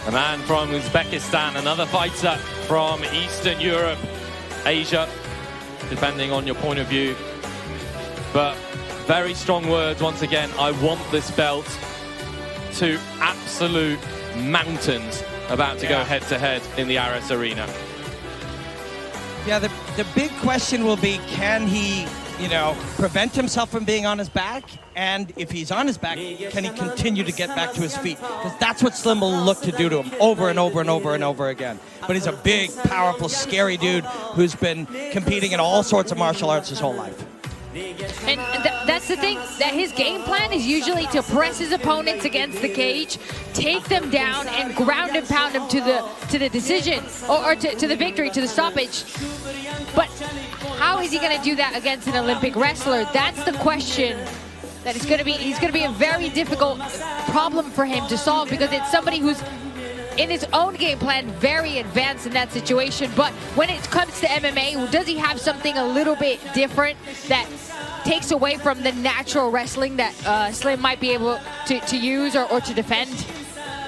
A man from Uzbekistan, another fighter from Eastern Europe, Asia, depending on your point of view. But very strong words once again. I want this belt. Two absolute mountains about to go head-to-head in the Ares Arena. Yeah, the big question will be, can he, prevent himself from being on his back? And if he's on his back, can he continue to get back to his feet? Because that's what Slim will look to do to him over and over and over and over again. But he's a big, powerful, scary dude who's been competing in all sorts of martial arts his whole life. And that's the thing, that his game plan is usually to press his opponents against the cage, take them down, and ground and pound them to the decision, or to the victory, to the stoppage. But how is he going to do that against an Olympic wrestler? That's the question. That he's going to be a very difficult problem for him to solve, because it's somebody who's in his own game plan very advanced in that situation. But when it comes to MMA, does he have something a little bit different that takes away from the natural wrestling that Slim might be able to use or to defend?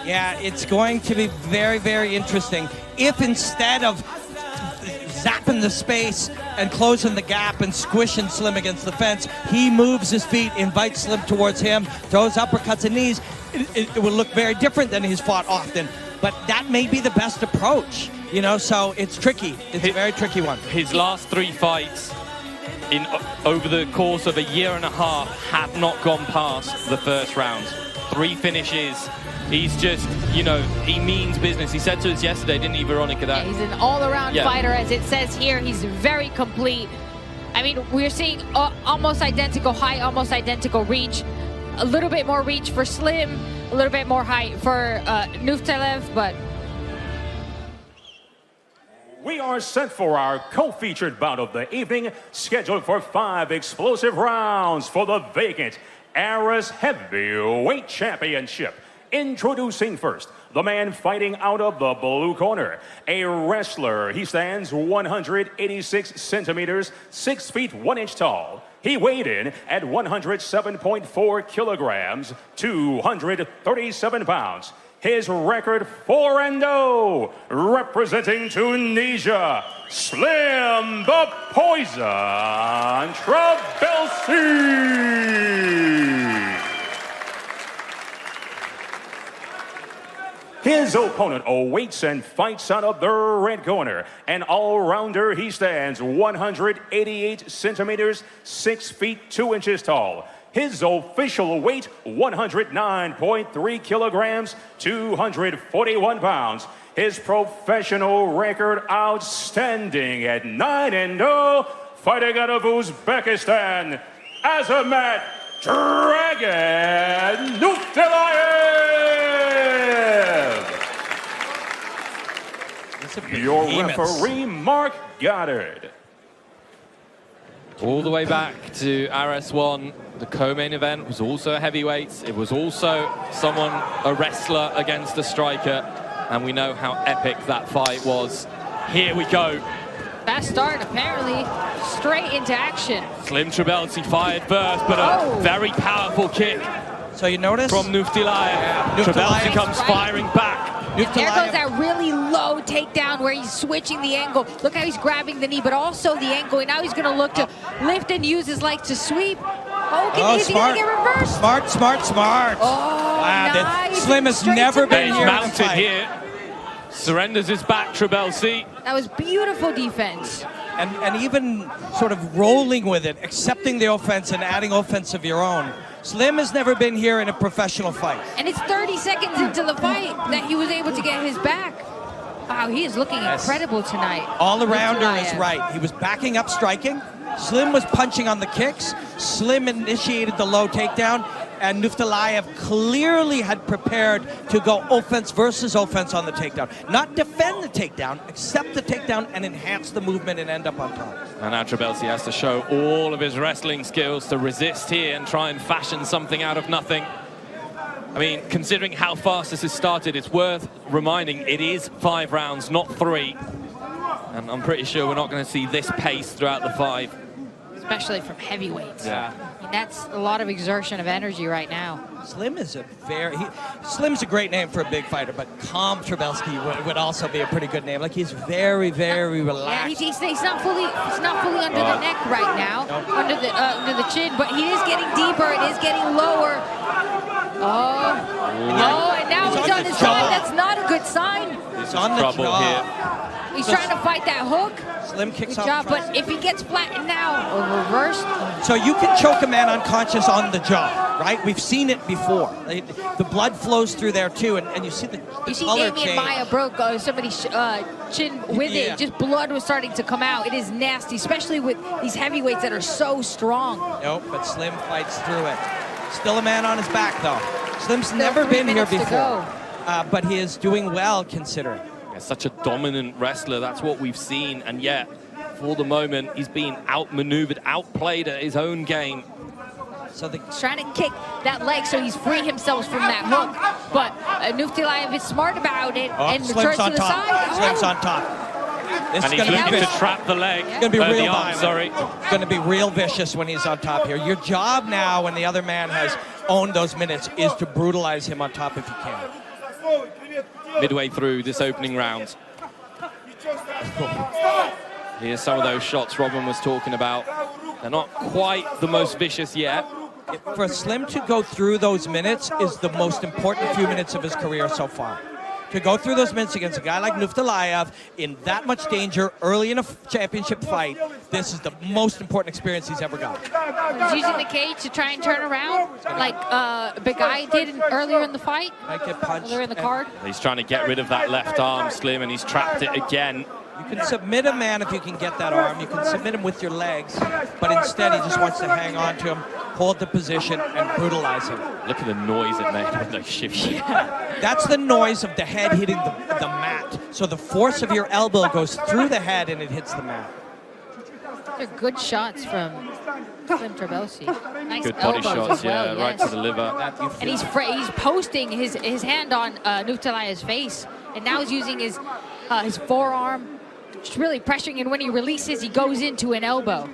Yeah, it's going to be very, very interesting. If instead of zapping the space and closing the gap and squishing Slim against the fence, he moves his feet, invites Slim towards him, throws uppercuts and knees, it will look very different than he's fought often. But that may be the best approach, so it's tricky. It's a very tricky one. His last 3 fights over the course of a year and a half have not gone past the first round. 3 finishes. He's just, he means business. He said to us yesterday, didn't he, Veronica? That he's an all-around fighter, as it says here. He's very complete. I mean, we're seeing almost identical height, almost identical reach. A little bit more reach for Slim, a little bit more height for Nuftalev, but... We are set for our co-featured bout of the evening, scheduled for 5 explosive rounds for the vacant Ares Heavyweight Championship. Introducing first, the man fighting out of the blue corner, a wrestler. He stands 186 centimeters, 6 feet 1 inch tall. He weighed in at 107.4 kilograms, 237 pounds. His record 4-0, representing Tunisia, Slim the Poison Trabelsi. His opponent awaits and fights out of the red corner. An all-rounder, he stands 188 centimeters, 6 feet 2 inches tall. His official weight, 109.3 kilograms, 241 pounds. His professional record, outstanding at 9-0, fighting out of Uzbekistan, Azamat Dragon Nuftalayev. Your referee, Mark Goddard. All the way back to RS1, the co-main event was also heavyweights. It was also a wrestler against a striker, and we know how epic that fight was. Here we go. Fast start, apparently, straight into action. Slim Trabelsi fired first, but a very powerful kick. So you notice? From Nuftalayev. Trabelsi comes firing back. There goes that really low takedown where he's switching the angle. Look how he's grabbing the knee, but also the ankle. And now he's going to look to lift and use his legs to sweep. Is he going to get reversed? Smart. Oh, nice. Slim has never been here. Mounted here. Surrenders his back, Trabelsi. That was beautiful defense. And even sort of rolling with it, accepting the offense and adding offense of your own. Slim has never been here in a professional fight. And it's 30 seconds into the fight that he was able to get his back. Wow, he is looking incredible tonight. All-arounder is right. He was backing up, striking. Slim was punching on the kicks. Slim initiated the low takedown. And Nuftalayev clearly had prepared to go offense versus offense on the takedown. Not defend the takedown, accept the takedown and enhance the movement and end up on top. And now Trabelsi has to show all of his wrestling skills to resist here and try and fashion something out of nothing. I mean, considering how fast this has started, it's worth reminding it is 5 rounds, not 3. And I'm pretty sure we're not going to see this pace throughout the 5. Especially from heavyweights. Yeah. And that's a lot of exertion of energy right now. Slim is Slim's a great name for a big fighter, but Calm Trabelski would also be a pretty good name. Like, he's very, very relaxed. Yeah, he's not fully under the neck right now, under the chin, but he is getting deeper. It is getting lower. Oh, and now he's on his side. That's not a good sign. He's on the jaw. Here. He's trying to fight that hook. Slim kicks Good off. job, but if he gets flattened now or reversed. So you can choke a man unconscious on the jaw, right? We've seen it before. The blood flows through there too, and you see the color Damien change. Maia broke somebody's chin with it. Just blood was starting to come out. It is nasty, especially with these heavyweights that are so strong. Nope, but Slim fights through it. Still a man on his back, though. Slim's never been here before, but he is doing well considering. Yeah, such a dominant wrestler. That's what we've seen, and yet, for the moment, he's being outmaneuvered, outplayed at his own game. So he's trying to kick that leg so he's freeing himself from that hook. But Nuftilayev is smart about it and returns to the side. Slim's on top. This And is he's going looking to trap the leg. It's going to be real the arm, violent. sorry. It's going to be real vicious when he's on top here. Your job now, when the other man has owned those minutes, is to brutalize him on top if you can. Midway through this opening round. Here's some of those shots Robin was talking about. They're not quite the most vicious yet. For Slim to go through those minutes is the most important few minutes of his career so far. To go through those minutes against a guy like Nuftilayev in that much danger early in a championship fight, this is the most important experience he's ever got. He's using the cage to try and turn around, like Big Guy did earlier in the fight. Might get punched. Earlier in the card. He's trying to get rid of that left arm, Slim, and he's trapped it again. You can submit a man if you can get that arm. You can submit him with your legs, but instead he just wants to hang on to him, hold the position, and brutalize him. Look at the noise it made when they shifted. That's the noise of the head hitting the mat. So the force of your elbow goes through the head and it hits the mat. They're good shots from Slim Trabelsi. Nice Good body elbows shots, as well, right to the liver. And he's posting his hand on Nuftilayev's face, and now he's using his forearm, just really pressuring, and when he releases, he goes into an elbow.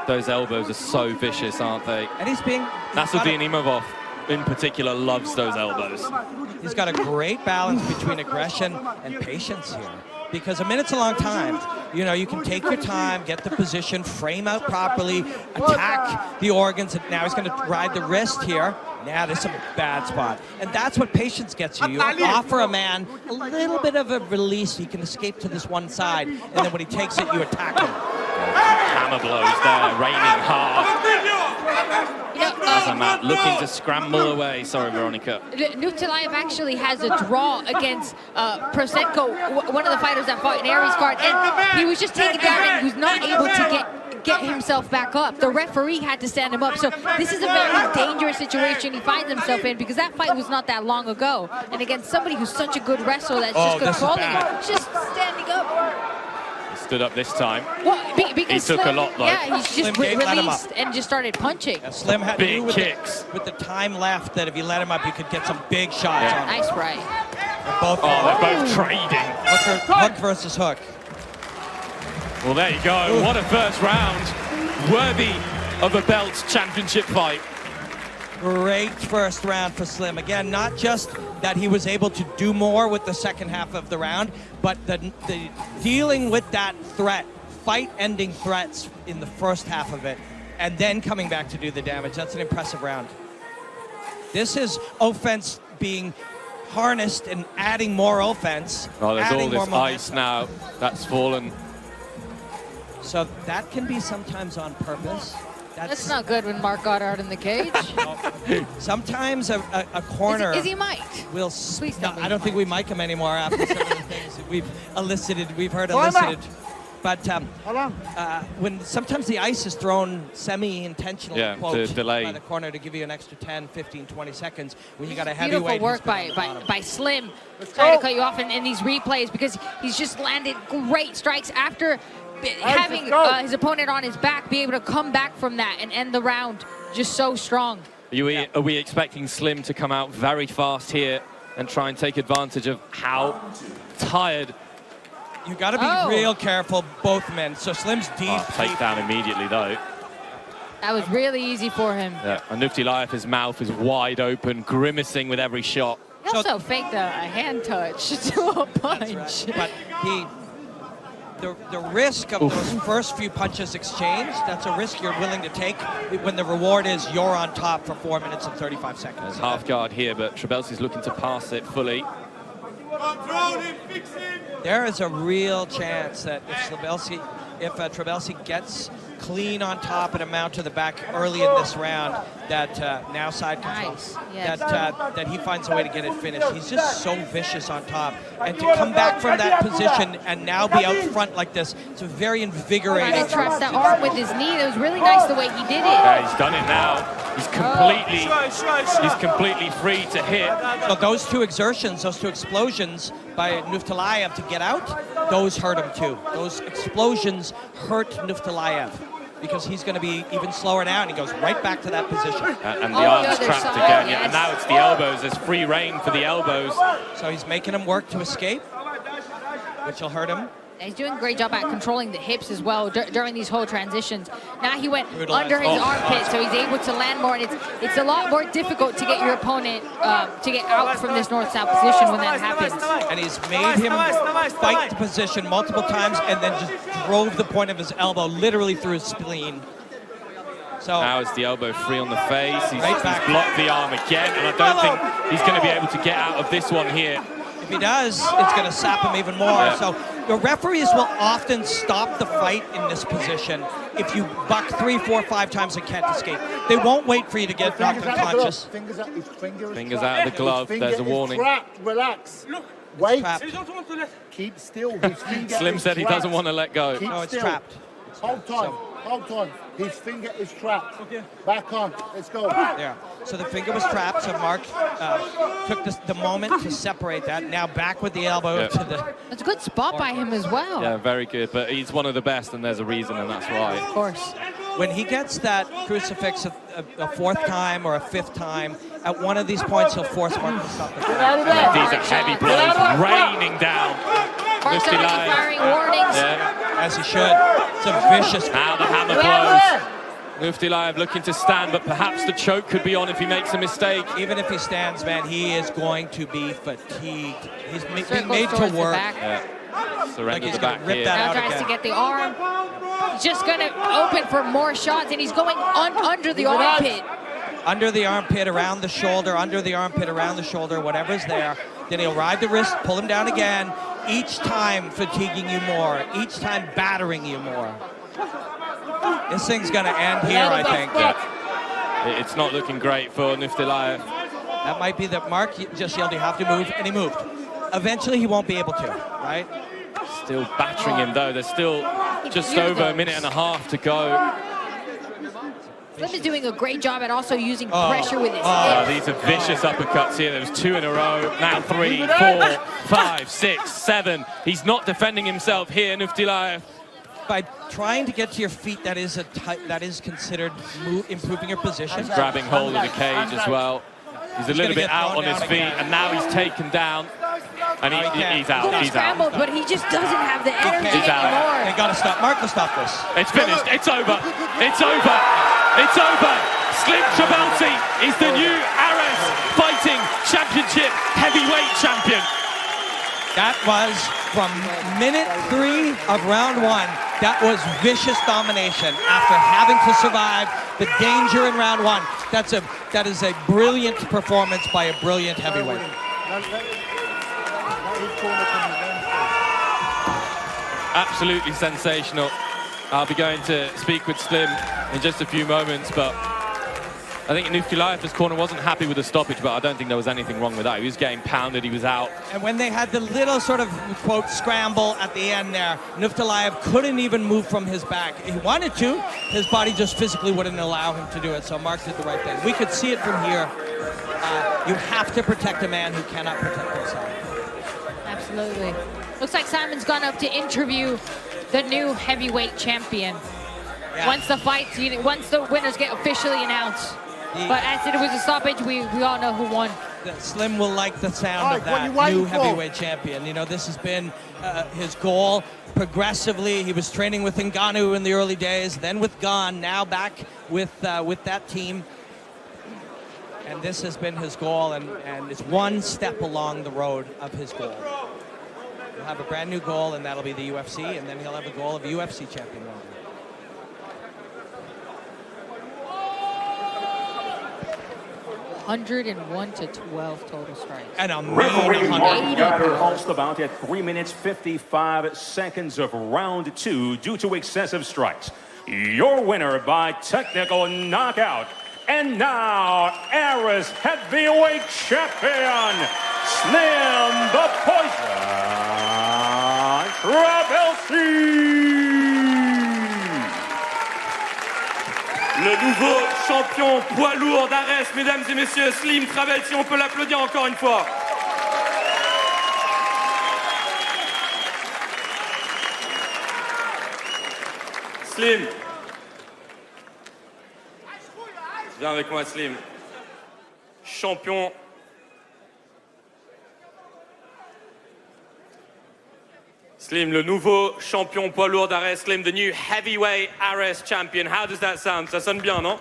Those elbows are so vicious, aren't they? And Nassourdine Imavov, in particular, loves those elbows. He's got a great balance between aggression and patience here. Because a minute's a long time. You know, you can take your time, get the position, frame out properly, attack the organs. And now he's going to ride the wrist here. Now there's some bad spot. And that's what patience gets you. You offer a man a little bit of a release. He can escape to this one side. And then when he takes it, you attack him. Hammer blows there, raining hard. Azamat looking to scramble away. Sorry, Veronica. Nuftilayev actually has a draw against Prosetko, one of the fighters that fought in Aries card, and he was just taken down and he was not able to get himself back up. The referee had to stand him up. So this is a very dangerous situation he finds himself in, because that fight was not that long ago. And against somebody who's such a good wrestler that's just controlling him, just standing up. Stood up this time. Well, because he took a lot, though. Yeah, he's just released and just started punching. Yeah, Slim had big kicks. With the time left, that if you let him up, you could get some big shots on him. Nice right. They're both trading. Hook versus hook. Well, there you go. What a first round. Worthy of a belt championship fight. Great first round for Slim. Again, not just that he was able to do more with the second half of the round, but the dealing with that threat, fight-ending threats in the first half of it, and then coming back to do the damage. That's an impressive round. This is offense being harnessed and adding more offense. Oh, there's all this ice now that's fallen. So that can be sometimes on purpose. That's not good when Mark got out in the cage. Sometimes a corner. Is he mic'd? Please no, I don't think we mic him anymore after some of the things that we've heard elicited. But when sometimes the ice is thrown semi-intentionally, to delay by the corner to give you an extra 10, 15, 20 seconds when you got a heavyweight. Beautiful work by Slim, trying to cut you off in these replays, because he's just landed great strikes after having his opponent on his back, be able to come back from that and end the round just so strong. Are we expecting Slim to come out very fast here and try and take advantage of how tired? You got to be real careful, both men. So Slim's deep. Takedown immediately, though. That was really easy for him. Yeah, and Nuftilayev, his mouth is wide open, grimacing with every shot. He also faked a hand touch to a punch. But the risk of those first few punches exchanged, that's a risk you're willing to take when the reward is you're on top for 4 minutes and 35 seconds. There's half guard here, but Trabelsi's looking to pass it fully. There is a real chance that if Trabelsi gets clean on top and a mount to the back early in this round, that now side control, Nice. Yes. that he finds a way to get it finished. He's just so vicious on top, and to come back from that position and now be out front like this, it's a very invigorating. He trapped that arm with his knee. It was really nice the way he did it. Yeah, he's done it now. He's completely free to hit. So those two exertions, those two explosions by Nuftilayev to get out, those hurt him too. Those explosions hurt Nuftilayev because he's going to be even slower now, and he goes right back to that position. And the arm's trapped again. Yeah, and now it's the elbows. There's free reign for the elbows. So he's making him work to escape, which will hurt him. He's doing a great job at controlling the hips as well during these whole transitions. Now he went Brutalized. under his armpit, so he's able to land more, and it's a lot more difficult to get your opponent to get out from this north-south position when that happens. And he's made him fight the position multiple times and then just drove the point of his elbow literally through his spleen. So Now it's the elbow free on the face. He's back. blocked the arm again, and I don't think he's going to be able to get out of this one here. if he does, it's going to sap him even more. Yeah. So the referees will often stop the fight in this position if you buck 3, 4, 5 times and can't escape. They won't wait for you to get knocked unconscious. Fingers out, his finger Fingers trapped. out of the glove. His There's a finger is warning. trapped. Relax. Wait. Trapped. Keep still. His finger Slim is said he trapped. doesn't want to let go. Keep No, it's still. trapped. Hold on. Hold on. His finger is trapped. Back on. Let's go. There. So the finger was trapped, so Mark took the moment to separate that. Now back with the elbow Yeah. to the... That's a good spot by him as well. Yeah, very good. But he's one of the best, and there's a reason, and that's why. Of course. When he gets that crucifix a fourth time or a fifth time, at one of these points he'll force Mark to stop the fight. These are heavy blows raining down. Mark's already Nuftilayev. firing warnings. Yeah. As he should. It's a vicious... Now the hammer blows. Muftilayev looking to stand, but perhaps the choke could be on if he makes a mistake. Even if he stands, man, he is going to be fatigued. He's being Circles made towards to the work. back. Yeah. Surrender Like he's the gonna back rip here. that Now out tries again. to get the arm. He's just going to open for more shots, and he's going under the armpit. Under the armpit, around the shoulder, under the armpit, around the shoulder, whatever's there. Then he'll ride the wrist, pull him down again, each time fatiguing you more, each time battering you more. This thing's going to end here, I think. It's not looking great for Nuftilayev. That might be that Mark just yelled, you have to move, and he moved. Eventually, he won't be able to, right? Still battering him, though. There's still just over a minute and a half to go. Slim is doing a great job at also using pressure with his hips. These are vicious uppercuts here. There was 2 in a row. Now 3, 4, 5, 6, 7. He's not defending himself here, Nuftilayev. By trying to get to your feet, that is considered improving your position. He's grabbing hold of the cage as well. He's a little gonna bit get out thrown on his down feet, again. and now he's taken down. And he can't. he's out. He's He's out. scrambled, but he just doesn't have the energy He's out. anymore. They got to stop. Mark will stop this. It's finished. It's over. It's over. It's over. Slim Trabelsi is the new Ares Fighting Championship heavyweight champion. That was from minute 3 of round 1. That was vicious domination after having to survive the danger in round 1. That is a brilliant performance by a brilliant heavyweight. Absolutely sensational. I'll be going to speak with Slim in just a few moments, but I think Nuftilayev's corner wasn't happy with the stoppage, but I don't think there was anything wrong with that. He was getting pounded, he was out. And when they had the little sort of, quote, scramble at the end there, Nuftilayev couldn't even move from his back. He wanted to, his body just physically wouldn't allow him to do it, so Mark did the right thing. We could see it from here. You have to protect a man who cannot protect himself. Absolutely. Looks like Simon's gone up to interview the new heavyweight champion. Yeah. Once the winners get officially announced. But as it was a stoppage, we all know who won. Slim will like the sound All of right, what are you that waiting new for? heavyweight champion. You know, this has been his goal progressively. He was training with Ngannou in the early days, then with Gon, now back with that team. And this has been his goal, and it's one step along the road of his goal. He'll have a brand new goal, and that'll be the UFC, and then he'll have a goal of UFC champion one day. 101 to 12 total strikes. And a Referee mean Mark 100. Geiger halts the bout at 3 minutes 55 seconds of round 2 due to excessive strikes. Your winner by technical knockout. And now, Era's heavyweight champion, Slim the Poison Trabelsi. Le nouveau champion poids lourd d'Ares, mesdames et messieurs, Slim Trabelsi, on peut l'applaudir encore une fois. Slim. Viens avec moi, Slim. Champion. Slim, le nouveau champion poids lourd d'Ares, Slim, the new heavyweight Ares champion. How does that sound? Ça sonne bien, non?